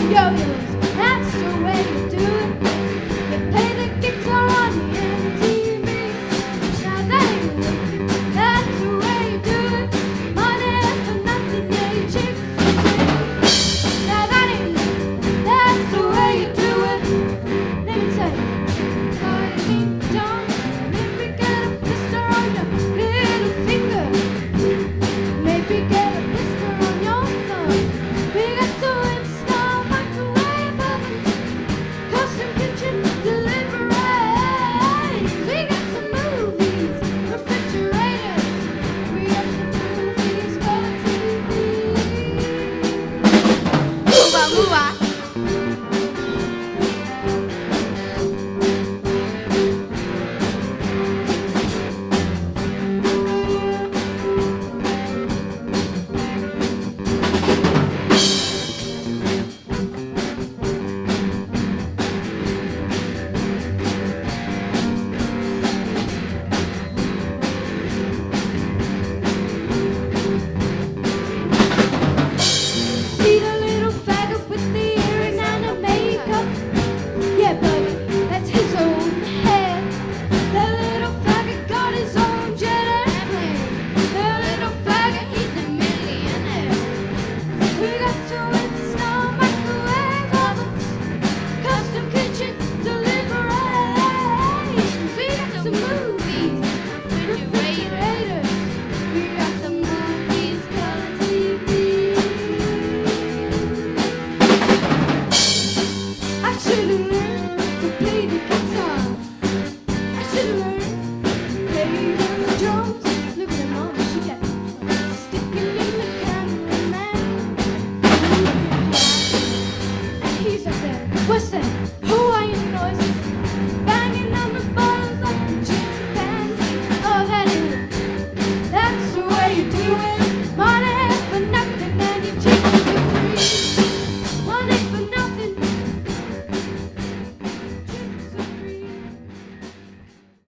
Yo-yos, that's the way you do it. You play the guitar on the MTV. Now that ain't working, that's the way you do it. Money for nothing, yeah, you chicks for free. Now that ain't working, that's the way you do it. Let me tell you, how you ain't done. Maybe get a blister on your little finger. Maybe get a blister on your thumb. We got to install microwave ovens, custom kitchen deliveries. We got some movies, refrigerators. We got some movies, color TV. Move on. See the little faggot with the earring and the makeup? Yeah, buddy, that's his own head. That little faggot got his own jet airplane. That little faggot, he's a millionaire. We got to install microwave ovens, custom kitchen deliveries. We got some movies, refrigerators. We got some movies, color TV. I should've learned to play the guitar. I should've learned to play the drums. Look at mama, she got sticking in the cameraman. And he's up there, what's that? Who